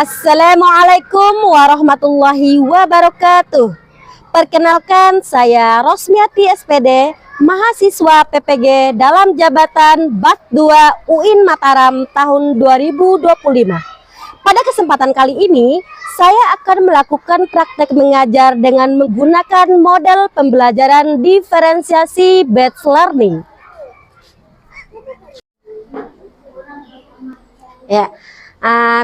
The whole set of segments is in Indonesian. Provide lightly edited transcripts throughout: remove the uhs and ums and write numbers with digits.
Assalamualaikum warahmatullahi wabarakatuh. Perkenalkan, saya Rosmiati SPD, mahasiswa PPG dalam jabatan BAT 2 UIN Mataram tahun 2025. Pada kesempatan kali ini, saya akan melakukan praktek mengajar dengan menggunakan model pembelajaran diferensiasi batch learning. Ya.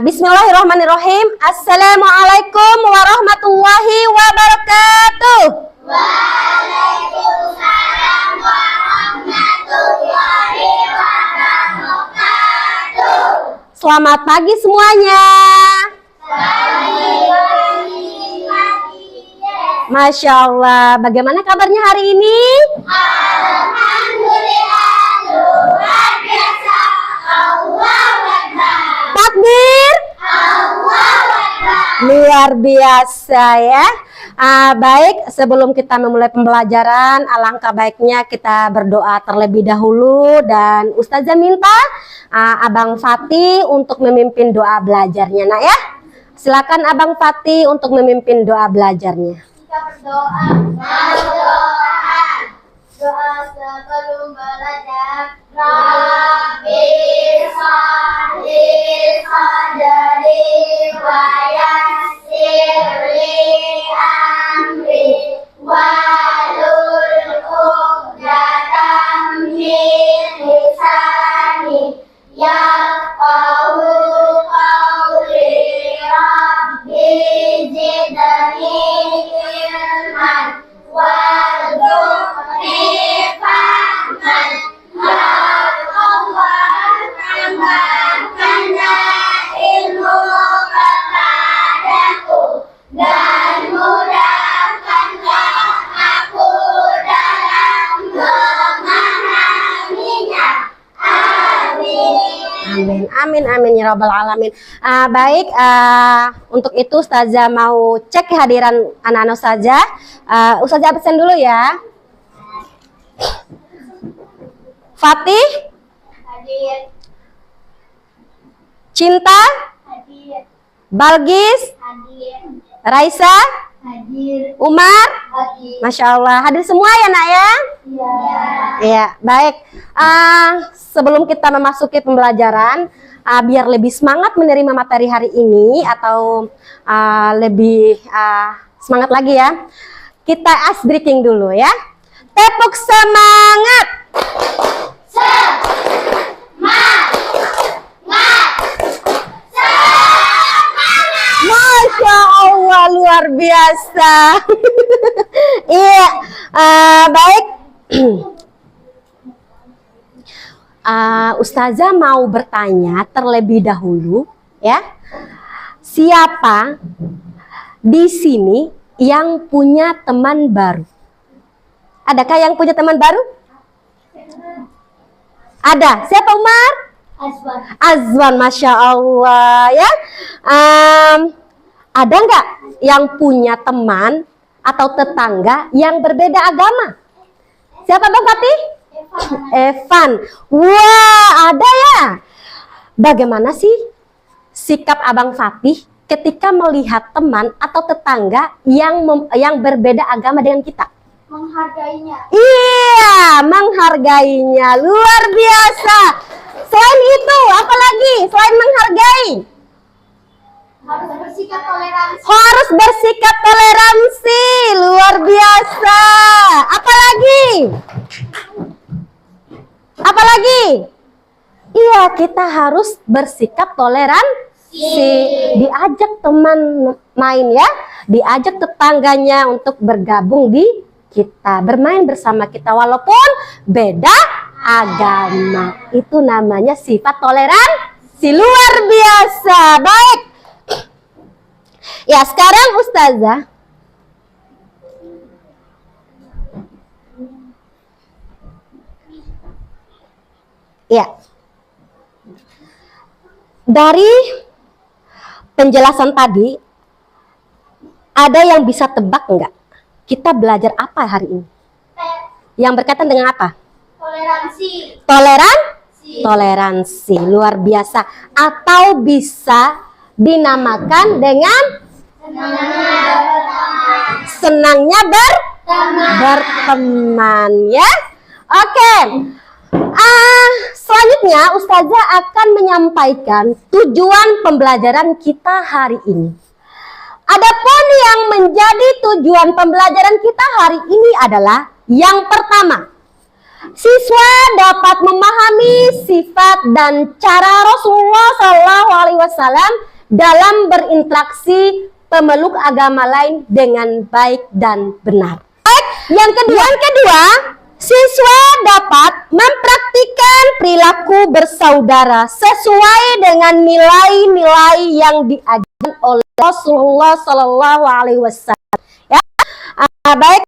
Bismillahirrahmanirrahim. Assalamualaikum warahmatullahi wabarakatuh. Waalaikumsalam warahmatullahi wabarakatuh. Selamat pagi semuanya. Masya Allah. Bagaimana kabarnya hari ini? Alhamdulillah, luar biasa. Allahu Akbar. Takbir. Allahu Akbar. Luar biasa ya. Baik, sebelum kita memulai pembelajaran, alangkah baiknya kita berdoa terlebih dahulu. Dan Ustazah minta Abang Fatih untuk memimpin doa belajarnya, nak ya. Silakan Abang Fatih untuk memimpin doa belajarnya. Kita berdoa. Doa sebelum belajar. Rabbi sholli sadri wa yassir li amri wahlul 'uqdatam min lisani yafqahu qawli. Rabbi zidni ilman warzuqni fahman. Ya Allah, tambahkanlah ilmu kepadaku dan mudahkanlah aku dalam memahaminya. Amin. Amin, amin ya rabbal alamin. Baik, untuk itu Ustazah mau cek kehadiran anak-anak Ustazah. Ustazah absen dulu ya. Fatih, Hadir, Cinta, hadir, Balgis, hadir, Raisa, hadir, Umar. hadir. Masya Allah, hadir semua ya nak ya. Ya. Iya, baik. Sebelum kita memasuki pembelajaran, biar lebih semangat menerima materi hari ini atau lebih semangat lagi ya, kita ice breaking dulu ya. Tepuk semangat. Masya Allah, luar biasa. Iya, baik. Ustazah mau bertanya terlebih dahulu ya. Siapa di sini yang punya teman baru? Adakah yang punya teman baru? Ada. Siapa Umar? Azwan. Azwan, Masya Allah ya. Ada nggak yang punya teman atau tetangga yang berbeda agama? Siapa Bang Fatih? Evan. Wah, ada ya. Bagaimana sih sikap Abang Fatih ketika melihat teman atau tetangga yang berbeda agama dengan kita? Menghargainya. Iya, menghargainya. Luar biasa. Selain itu, apa lagi? Selain menghargai, Harus bersikap toleransi. harus bersikap toleransi. Luar biasa. Apa lagi? Apa lagi? Iya, kita harus bersikap toleransi. Diajak teman main ya, diajak tetangganya untuk bergabung di kita, bermain bersama kita walaupun beda agama. Itu namanya sifat toleransi. Luar biasa. Baik. Ya, sekarang Ustazah ya, dari penjelasan tadi ada yang bisa tebak enggak? Kita belajar apa hari ini? Yang berkaitan dengan apa? Toleransi. Toleransi, luar biasa. Atau bisa dinamakan dengan senangnya berteman ya. Oke. Selanjutnya Ustazah akan menyampaikan tujuan pembelajaran kita hari ini. Adapun yang menjadi tujuan pembelajaran kita hari ini adalah yang pertama, siswa dapat memahami sifat dan cara Rasulullah SAW dalam berinteraksi pemeluk agama lain dengan baik dan benar. Yang kedua, siswa dapat mempraktikkan perilaku bersaudara sesuai dengan nilai-nilai yang diajarkan oleh Rasulullah SAW. Ya, baik.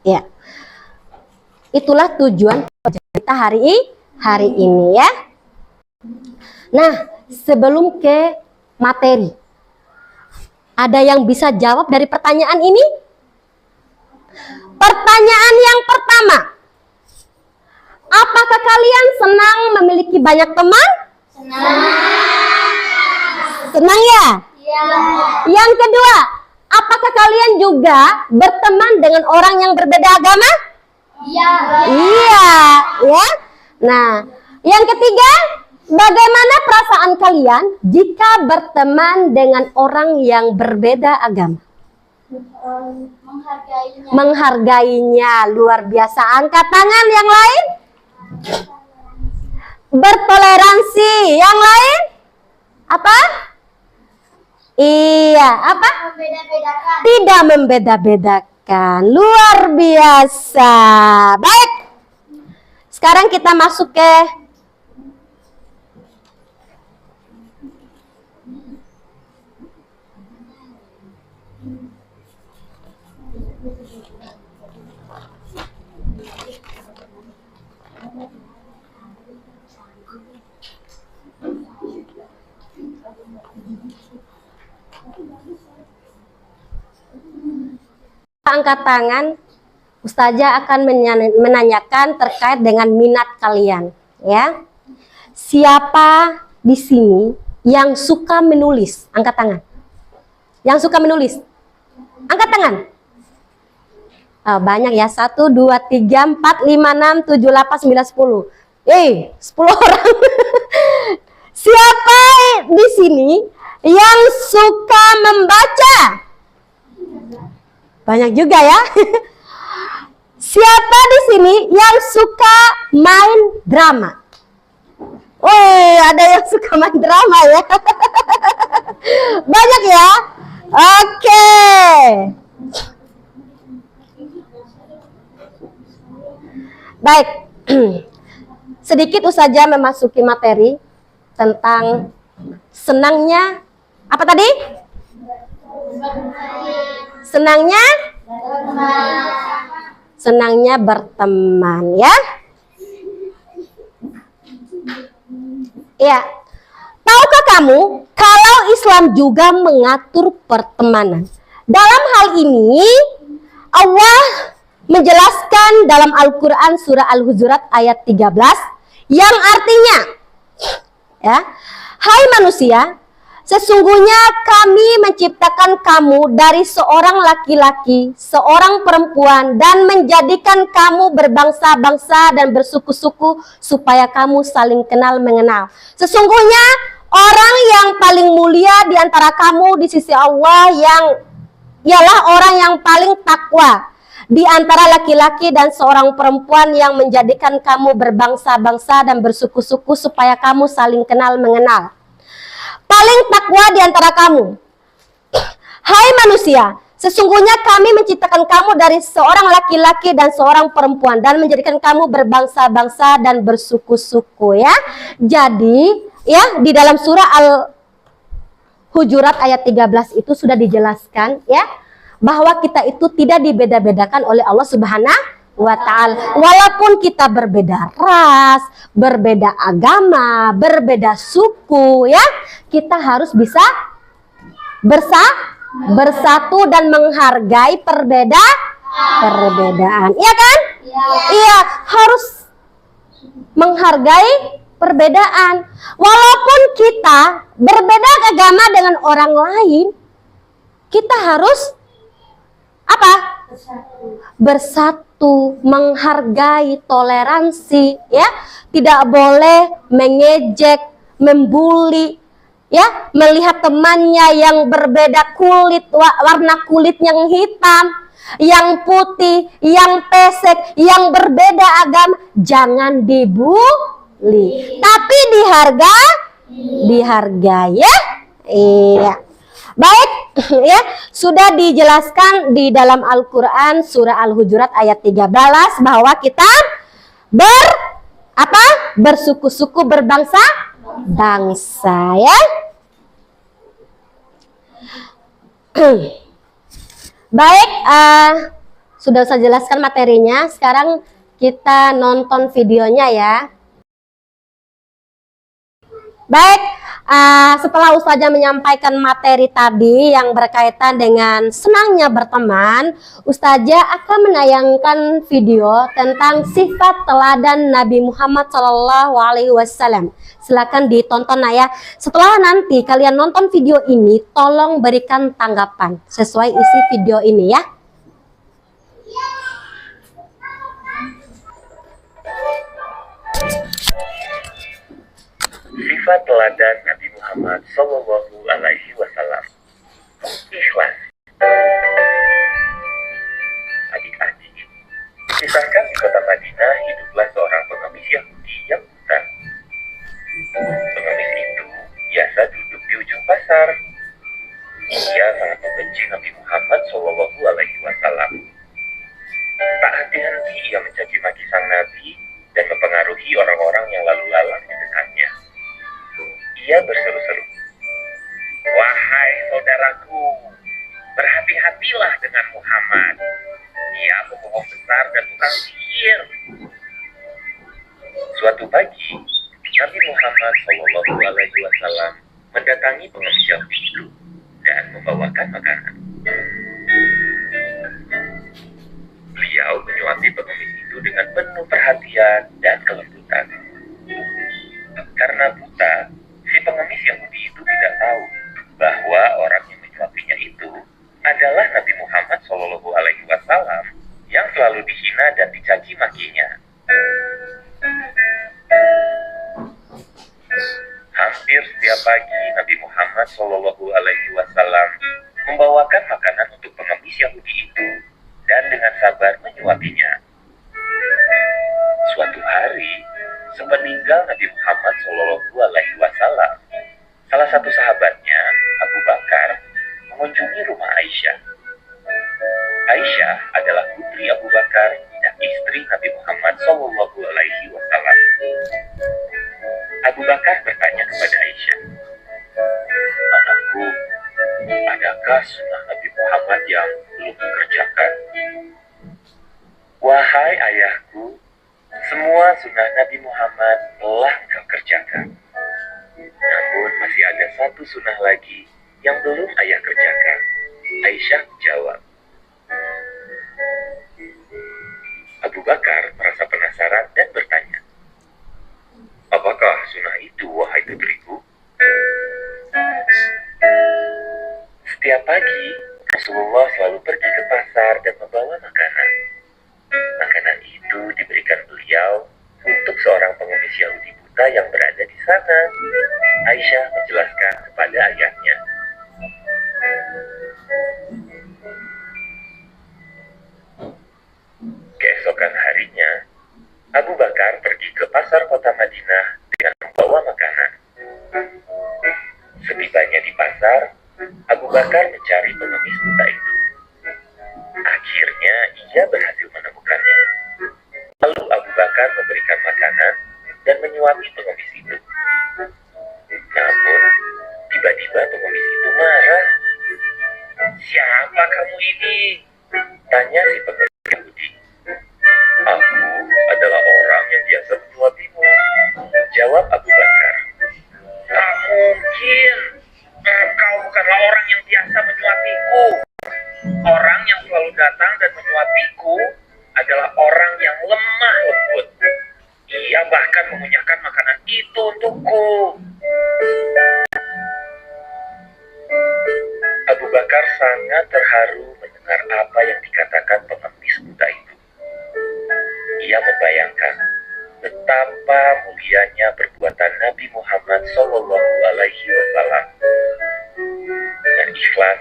Ya, itulah tujuan kita hari ini ya. Nah, sebelum ke materi, ada yang bisa jawab dari pertanyaan ini? Pertanyaan yang pertama, apakah kalian senang memiliki banyak teman? Senang ya? Yang kedua, apakah kalian juga berteman dengan orang yang berbeda agama? Iya, ya. Nah, yang ketiga, bagaimana perasaan kalian jika berteman dengan orang yang berbeda agama? Menghargainya, luar biasa. Angkat tangan yang lain. Bertoleransi, yang lain? Apa? Iya, apa? Tidak membeda-bedakan. Luar biasa. Baik. Sekarang kita masuk ke angkat tangan. Ustazah akan menanyakan terkait dengan minat kalian, ya. Siapa di sini yang suka menulis? Angkat tangan. Yang suka menulis? Angkat tangan. Oh, banyak ya. 1, 2, 3, 4, 5, 6, 7, 8, 9, 10. 10 orang. Siapa di sini yang suka membaca? Banyak juga ya. Siapa di sini yang suka main drama? Ada yang suka main drama ya. Banyak ya. Oke. Baik. Sedikit Ustazah memasuki materi tentang senangnya apa tadi? Senangnya berteman ya. Ya. Tahukah kamu kalau Islam juga mengatur pertemanan? Dalam hal ini Allah menjelaskan dalam Al-Qur'an surah Al-Hujurat ayat 13 yang artinya ya, hai manusia, sesungguhnya kami menciptakan kamu dari seorang laki-laki, seorang perempuan, dan menjadikan kamu berbangsa-bangsa dan bersuku-suku supaya kamu saling kenal mengenal. Sesungguhnya orang yang paling mulia di antara kamu di sisi Allah ialah orang yang paling takwa di antara laki-laki dan seorang perempuan yang menjadikan kamu berbangsa-bangsa dan bersuku-suku supaya kamu saling kenal mengenal. Paling takwa di antara kamu. Hai manusia, sesungguhnya kami menciptakan kamu dari seorang laki-laki dan seorang perempuan dan menjadikan kamu berbangsa-bangsa dan bersuku-suku ya. Jadi, ya di dalam surah Al-Hujurat ayat 13 itu sudah dijelaskan ya bahwa kita itu tidak dibeda-bedakan oleh Allah Subhanahu wa ta'ala. Walaupun kita berbeda ras, berbeda agama, berbeda suku ya, kita harus bisa bersatu dan menghargai perbedaan perbedaan. Iya kan? Iya. Iya, harus menghargai perbedaan. Walaupun kita berbeda agama dengan orang lain, kita harus apa? Bersatu, menghargai, toleransi, ya. Tidak boleh mengejek, membuli, ya, melihat temannya yang berbeda kulit, warna kulit yang hitam, yang putih, yang pesek, yang berbeda agama, jangan dibully, tapi dihargai, ya. Iya. Baik, ya, sudah dijelaskan di dalam Al-Qur'an surah Al-Hujurat ayat 13 bahwa kita bersuku-suku, berbangsa, ya. Baik, sudah saya jelaskan materinya. Sekarang kita nonton videonya, ya. Baik, setelah Ustazah menyampaikan materi tadi yang berkaitan dengan senangnya berteman, Ustazah akan menayangkan video tentang sifat teladan Nabi Muhammad SAW. Silakan ditonton, ya. Setelah nanti kalian nonton video ini, tolong berikan tanggapan sesuai isi video ini, ya. Sifat teladan Nabi Muhammad Sallallahu Alaihi Wasallam. Ikhlas. Adik-adik, kisahkan di kota Madinah hiduplah seorang pengemis Yahudi yang buta. Pengemis itu biasa duduk di ujung pasar. Ia sangat membenci Nabi Muhammad Sallallahu Alaihi Wasallam. Tak henti-henti ia mencaci maki sang Nabi dan mempengaruhi orang-orang yang lalu lalang di dekatnya. Ia berseru-seru, "Wahai saudaraku, berhati-hatilah dengan Muhammad. Ia pembohong besar dan tukang sihir." Suatu pagi, Nabi Muhammad SAW mendatangi pengemis Yahudi itu dan membawakan makanan. Beliau menyuapi pengemis itu dengan penuh perhatian dan kelembutan. Karena buta, si pengemis Yahudi itu tidak tahu bahwa orang yang menyuapinya itu adalah Nabi Muhammad SAW yang selalu dihina dan dicaci makinya. Hampir setiap pagi Nabi Muhammad SAW membawakan makanan untuk pengemis Yahudi itu dan dengan sabar menyuapinya. Suatu hari, sepeninggal Nabi Muhammad SAW, salah satu sahabatnya, Abu Bakar, mengunjungi rumah Aisyah. Aisyah adalah putri Abu Bakar dan istri Nabi Muhammad SAW. Abu Bakar bertanya kepada Aisyah, "Anakku, adakah sunnah Nabi Muhammad yang belum dikerjakan?" "Wahai ayahku, semua sunnah Nabi Muhammad telah engkau kerjakan. Namun masih ada satu sunnah lagi yang belum ayah kerjakan." Aisyah menjawab. Abu Bakar merasa penasaran dan bertanya, "Apakah sunnah itu, wahai putriku?" Setiap pagi, Rasulullah selalu pergi ke pasar dan membawa makanan. Makanan itu diberikan beliau untuk seorang pengemis Yahudi buta yang berada di sana. Aisyah menjelaskan kepada ayahnya. Keesokan harinya, Abu Bakar pergi ke pasar kota Madinah dengan membawa makanan. Setibanya di pasar, Abu Bakar mencari pengemis buta itu. Akhirnya ia berhasil menemukannya. Lalu Abu Bakar memberikan makanan dan menyuapi pengemis itu. Namun, tiba-tiba pengemis itu marah. "Siapa kamu ini?" tanya si pengemis Yahudi. "Aku adalah orang yang biasa menyuapimu," jawab Abu Bakar. "Tak mungkin, engkau bukanlah orang yang biasa menyuapiku. Orang yang selalu datang dan menyuapiku adalah orang yang lemah lembut. Ia bahkan mengunyahkan makanan itu untukku. Abu Bakar sangat terharu mendengar apa yang dikatakan pengemis buta itu. Ia membayangkan betapa mulianya perbuatan Nabi Muhammad SAW. Dan ikhlas,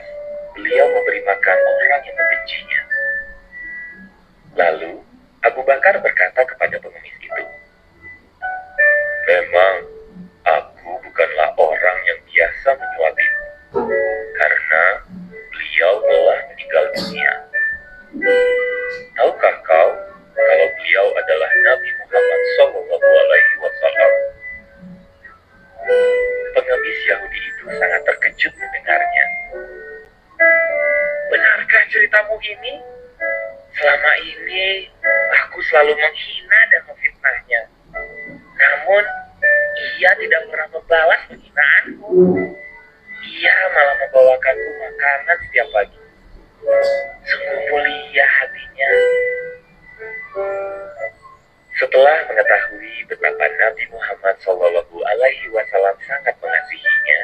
beliau memberi makan orang yang membencinya. Lalu, Abu Bakar berkata kepada pengemis itu, "Memang, aku bukanlah orang yang biasa menyuapimu, karena beliau telah meninggal dunia. Tahukah kau kalau beliau adalah Nabi Muhammad SAW?" Pengemis Yahudi itu sangat terkejut mendengarnya. "Benarkah ceritamu ini? Selama ini aku selalu menghina dan memfitnahnya. Namun ia tidak pernah membalas penghinaanku. Ia malah membawakanku makanan setiap pagi. Sungguh mulia hatinya." Setelah mengetahui betapa Nabi Muhammad SAW sangat mengasihinya,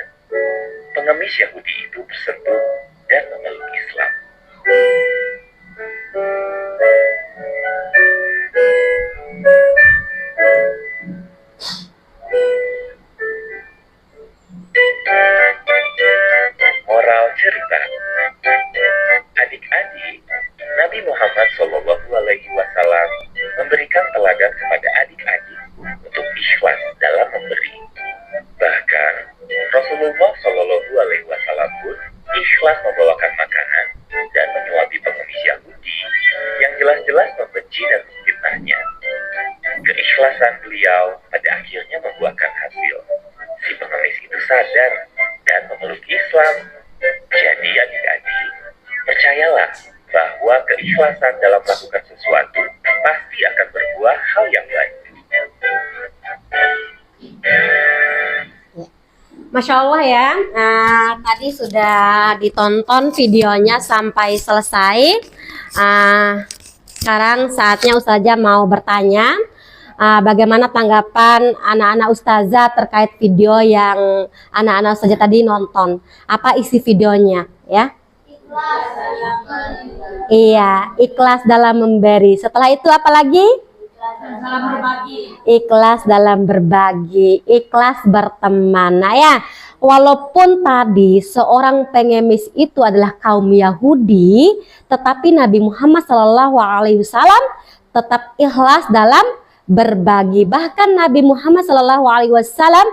pengemis Yahudi itu bersentuh dan memeluk Islam. Moral cerita, adik-adik, Nabi Muhammad SAW memberikan teladan kepada adik-adik untuk ikhlas dalam memberi. Bahkan Rasulullah SAW pun ikhlas membawakan makanan dan menyuapi pengemis Yahudi yang jelas-jelas membenci dan memfitnahnya. Keikhlasan beliau pada akhirnya membuahkan hasil. Si pengemis itu sadar dan memeluk Islam. Jadi adik-adik, percayalah bahwa keikhlasan dalam melakukan sesuatu pasti akan berbuah hal yang baik. Masya Allah ya, tadi sudah ditonton videonya sampai selesai. Sekarang saatnya Ustazah mau bertanya, bagaimana tanggapan anak-anak Ustazah terkait video yang anak-anak Ustazah tadi nonton? Apa isi videonya ya? Iya, ikhlas dalam memberi. Setelah itu apa lagi? Dalam berbagi. Ikhlas dalam berbagi, ikhlas berteman. Nah ya, walaupun tadi seorang pengemis itu adalah kaum Yahudi, tetapi Nabi Muhammad SAW tetap ikhlas dalam berbagi. Bahkan Nabi Muhammad SAW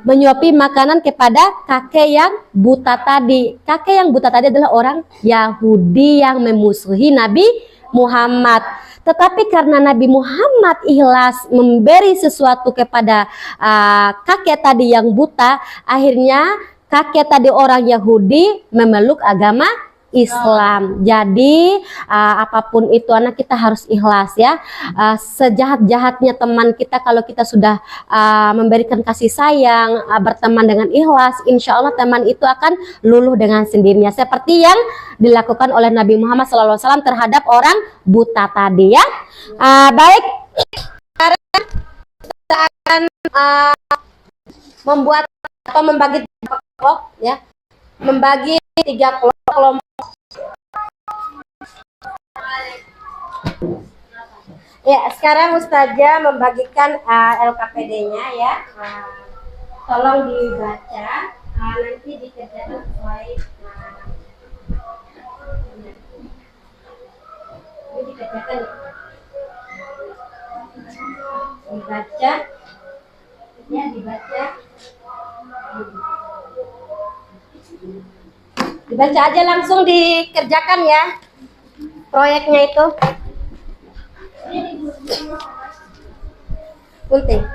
menyuapi makanan kepada kakek yang buta tadi. Kakek yang buta tadi adalah orang Yahudi yang memusuhi Nabi Muhammad. Tetapi karena Nabi Muhammad ikhlas memberi sesuatu kepada kakek tadi yang buta, akhirnya kakek tadi orang Yahudi memeluk agama Islam. Jadi apapun itu anak kita harus ikhlas ya. Sejahat-jahatnya teman kita, kalau kita sudah memberikan kasih sayang, berteman dengan ikhlas, insya Allah teman itu akan luluh dengan sendirinya. Seperti yang dilakukan oleh Nabi Muhammad SAW terhadap orang buta tadi ya. Baik, sekarang kita akan membuat atau membagi kelompok ya. Membagi 3 kelompok. Ya, sekarang Ustazah membagikan LKPD-nya ya. Tolong dibaca, nanti dikerjakan sesuai. Ini dikerjakan ya. Dibaca, ya dibaca. Dibaca aja langsung dikerjakan ya proyeknya itu. Gunting.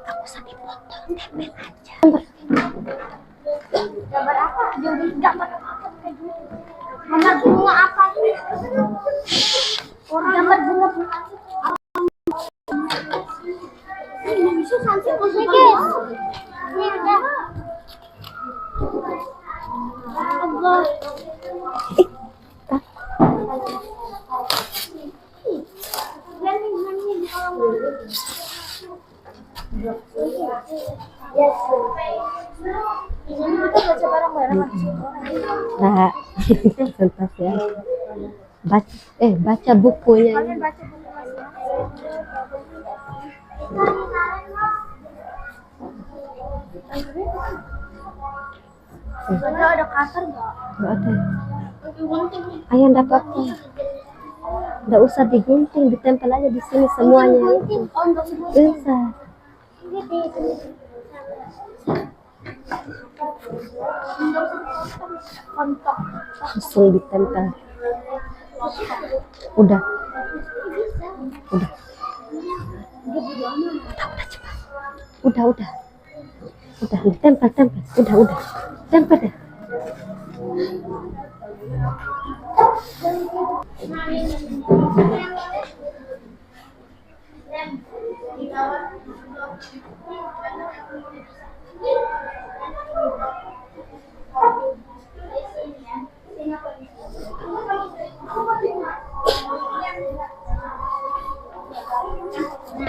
Gak usah dipotong, tempel aja. Gambar apa? Jadi gambar apa? Gambar bunga apa sih? Orang gambar bunga. Ini bisa santai sedikit. Ini udah. Allah. Kita baca bareng-bareng. Nah, sebentar ya. Baca bukunya. Kalian baca buku ada kasar nggak? Nggak ada. Gunting. Ayah nggak apa-apa. Nggak usah digunting, ditempel aja di sini semuanya. Oh, nggak usah gunting. Bisa. Kontak. Langsung ditempel. Udah. Udah. Udah. Udah, ditempel. Udah. Tempel deh.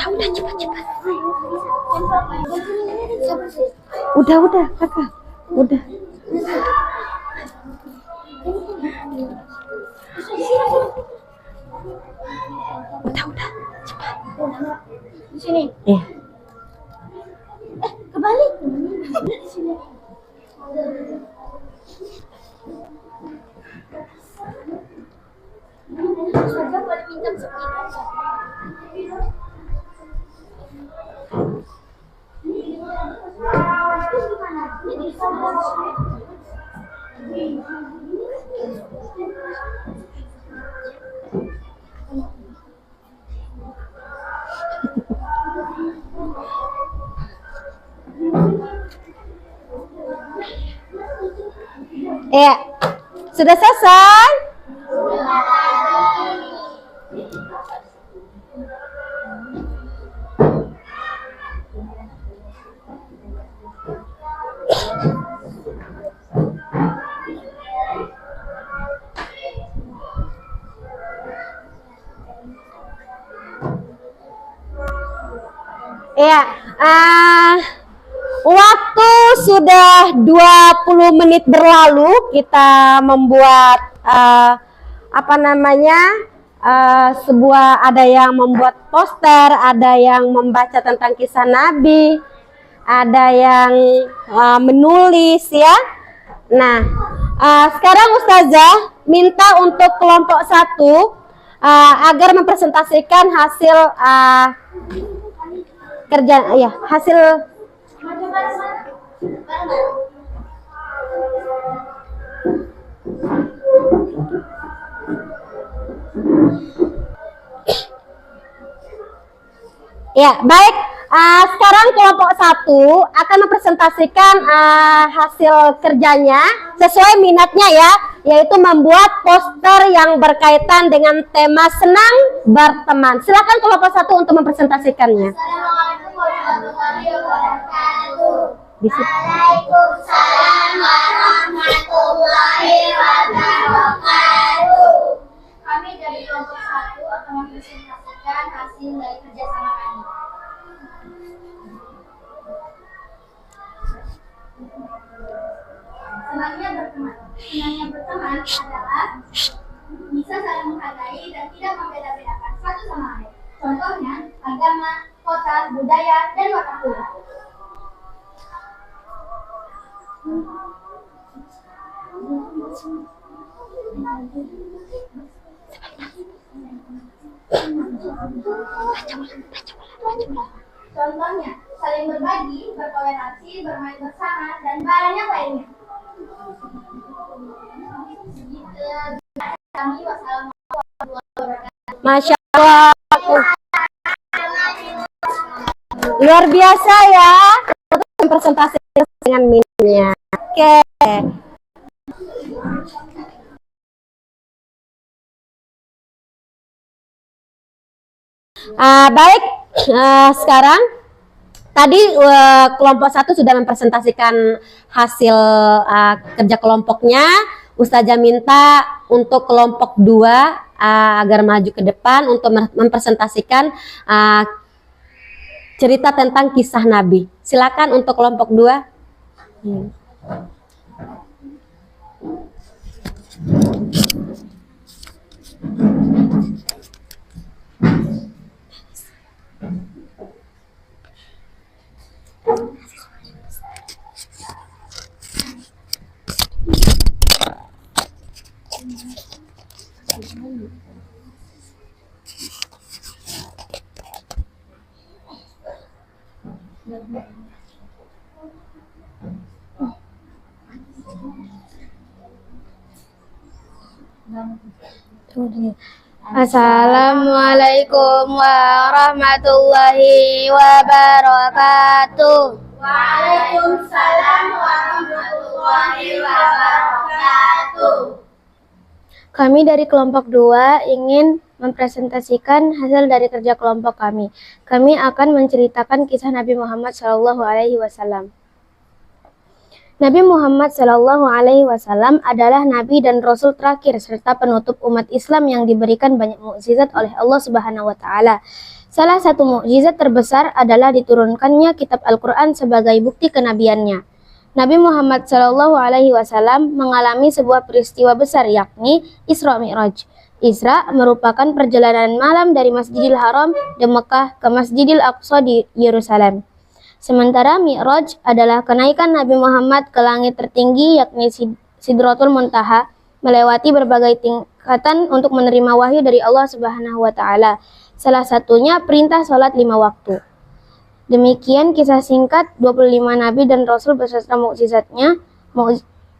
Udah, cepat. Udah, kakak. Udah. Udah, cepat. Di sini. Iya. Kebalik. Di sini. Saja boleh pinjam sekitar. Iya. Sudah selesai? Iya, waktu sudah 20 menit berlalu kita membuat sebuah, ada yang membuat poster, ada yang membaca tentang kisah Nabi, ada yang menulis ya. Nah, sekarang Ustazah minta untuk kelompok 1 agar mempresentasikan hasil kerja, ya, hasil. Ya, baik. Sekarang kelompok 1 akan mempresentasikan hasil kerjanya sesuai minatnya ya, yaitu membuat poster yang berkaitan dengan tema senang berteman. Silakan kelompok 1 untuk mempresentasikannya. Assalamualaikum warahmatullahi wabarakatuh. Waalaikumsalam warahmatullahi wabarakatuh. Kami dari kelompok 1 akan mempresentasikan hasil dari kerjasama kami. Senangnya berteman adalah bisa saling menghargai dan tidak membeda-bedakan satu sama lain. Contohnya agama, kota, budaya, dan watak pula. Contohnya, saling berbagi, bertoleransi, bermain bersama, dan banyak lainnya. Kami wassalamualaikum. Masya Allah. Luar biasa ya. Presentasi dengan minimnya. Oke. Baik, sekarang tadi kelompok 1 sudah mempresentasikan hasil kerja kelompoknya. Ustazah minta untuk kelompok 2 agar maju ke depan untuk mempresentasikan cerita tentang kisah Nabi. Silakan untuk kelompok 2. Assalamualaikum warahmatullahi wabarakatuh. Waalaikumsalam warahmatullahi wabarakatuh. Kami dari kelompok 2 ingin mempresentasikan hasil dari kerja kelompok kami. Kami akan menceritakan kisah Nabi Muhammad SAW. Nabi Muhammad SAW adalah Nabi dan Rasul terakhir serta penutup umat Islam yang diberikan banyak mukjizat oleh Allah Subhanahu wa Ta'ala. Salah satu mukjizat terbesar adalah diturunkannya kitab Al-Quran sebagai bukti kenabiannya. Nabi Muhammad SAW mengalami sebuah peristiwa besar, yakni Isra Mi'raj. Isra merupakan perjalanan malam dari Masjidil Haram di Mekah ke Masjidil Aqsa di Yerusalem. Sementara Mi'raj adalah kenaikan Nabi Muhammad ke langit tertinggi, yakni Sidratul Muntaha, melewati berbagai tingkatan untuk menerima wahyu dari Allah Subhanahu wa Ta'ala. Salah satunya perintah sholat 5 waktu. Demikian kisah singkat 25 Nabi dan Rasul beserta mukjizatnya,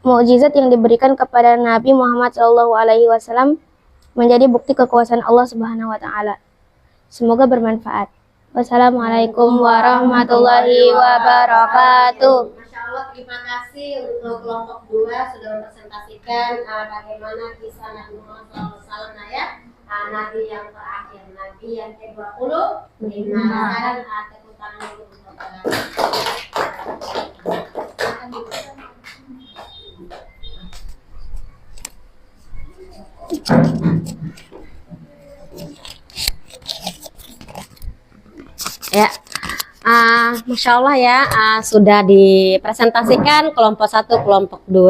mukjizat yang diberikan kepada Nabi Muhammad SAW menjadi bukti kekuasaan Allah Subhanahu wa Ta'ala. Semoga bermanfaat. Wassalamualaikum warahmatullahi wabarakatuh. Masya Allah, terima kasih untuk kelompok 2 sudah mempresentasikan bagaimana kisah Nabi Muhammad SAW ya. Nabi yang terakhir, Nabi yang ke-20. Sekarang tepuk tangan dulu untuk ya, Masya Allah ya, sudah dipresentasikan kelompok 1, kelompok 2.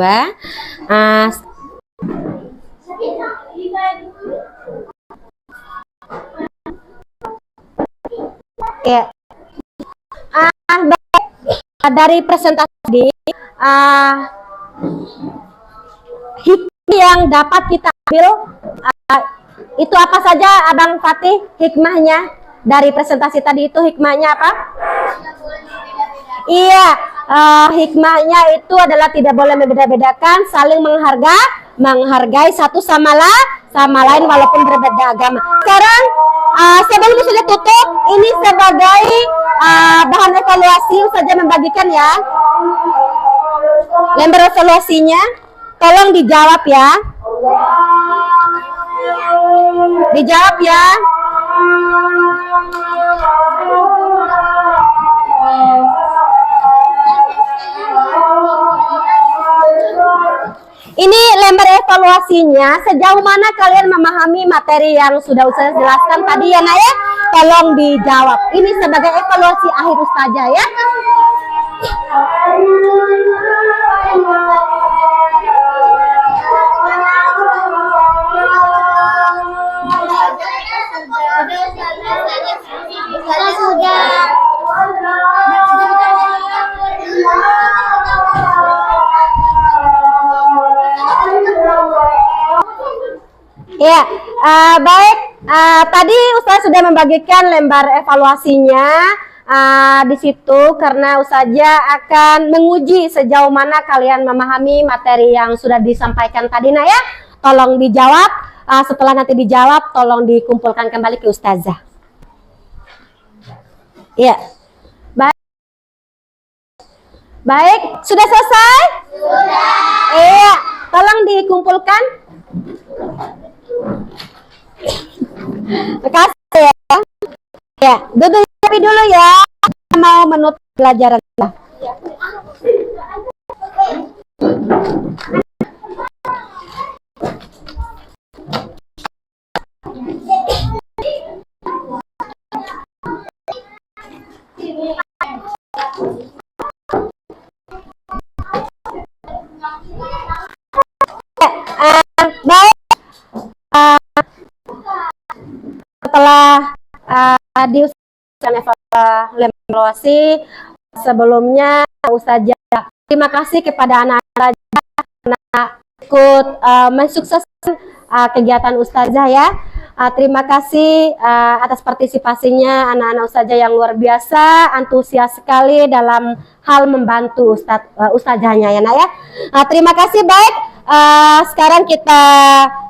Ya, dari presentasi tadi, hikmah yang dapat kita ambil itu apa saja, Abang Fatih? Hikmahnya dari presentasi tadi itu hikmahnya apa? Iya, hikmahnya itu adalah tidak boleh membeda-bedakan, saling menghargai satu sama lain walaupun berbeda agama. Sekarang sebelum sudah tutup, ini sebagai bahan evaluasi saja membagikan ya. Lembar evaluasinya, tolong dijawab ya. Dijawab ya. Ini lembar evaluasinya, sejauh mana kalian memahami materi yang sudah saya jelaskan tadi ya Naya? Tolong dijawab. Ini sebagai evaluasi akhir ustazah ya. Ya, baik. Tadi Ustaz sudah membagikan lembar evaluasinya. di situ karena Ustazah akan menguji sejauh mana kalian memahami materi yang sudah disampaikan tadi nak ya. Tolong dijawab, setelah nanti dijawab tolong dikumpulkan kembali ke Ustazah. Iya. Baik, sudah selesai? Sudah. Iya, tolong dikumpulkan. Terima kasih ya. Ya, duduk dulu ya. Mau menutup pelajaran kita. Baik, setelah diusahakan evaluasi sebelumnya Ustazah terima kasih kepada anak-anak karena ikut mensukseskan kegiatan Ustazah ya. Terima kasih atas partisipasinya anak-anak Ustazah yang luar biasa, antusias sekali dalam hal membantu Ustazahnya ya nak ya. Terima kasih. Baik, sekarang kita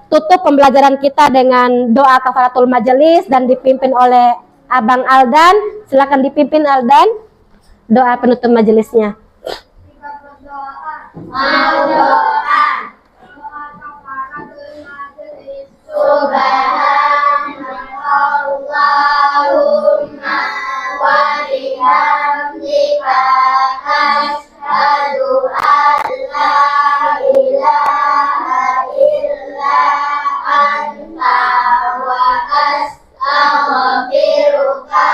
tutup pembelajaran kita dengan doa kafaratul majelis dan dipimpin oleh Abang Aldan. Silakan dipimpin Aldan doa penutup majelisnya. Kita berdoa. Mau doa. Doa kafaratul majelis. Subhanallahumma wa bihamdika asyhadu an la ilaha illa anta wa astaghfiruka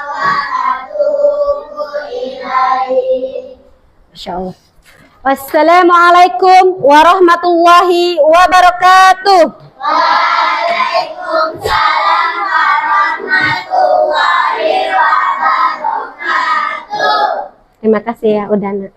wa atubu ilaik. Masya Allah. Wassalamualaikum warahmatullahi wabarakatuh. Waalaikumsalam warahmatullahi wabarakatuh. Terima kasih ya Udana.